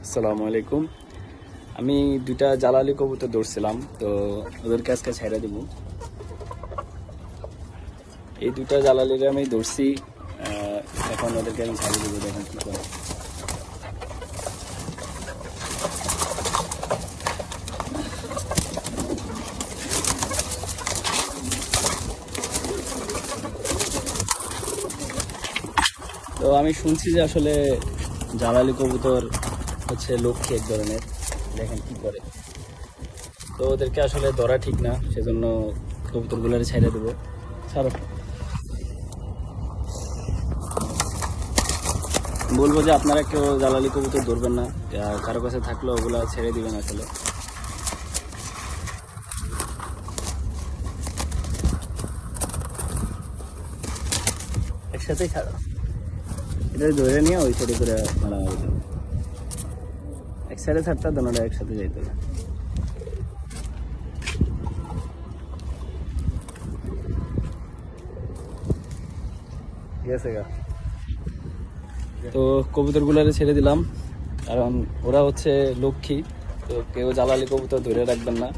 আসসালামু আলাইকুম। আমি দুইটা জালালি কবুতর ধরছিলাম, তো ওদেরকে আজকে ছেড়ে দিব। এই দুইটা জালালিরে আমি ধরছি, এখন ওদেরকে আমি ছেড়ে দিব, দেখেন কি করে। তো আমি শুনছি যে আসলে জালালি কবুতর হচ্ছে লক্ষ্মী এক ধরনের, দেখেন কি করে। তো ওদেরকে আসলে ধরা ঠিক না, সেজন্য কবুতরগুলোর ছেড়ে দেবো। ছাড়ো, বলবো যে আপনারা কেউ জালালি কবুতর ধরবেন না, কারো কাছে থাকলে ওগুলা ছেড়ে দিবেন আসলে। একসাথেই ছাড়ো, এটা ধরে নিয়ে ওই সাইডে করে মারামারি করো। এক সাইডে ছাড়তে দোনোটা একসাথে যাইতে হবে। ঠিক আছে গা। তো কবুতরগুলারে ছেড়ে দিলাম, কারণ ওরা হচ্ছে লক্ষ্মী। তো কেউ জালালি কবুতর ধরে রাখবেন না।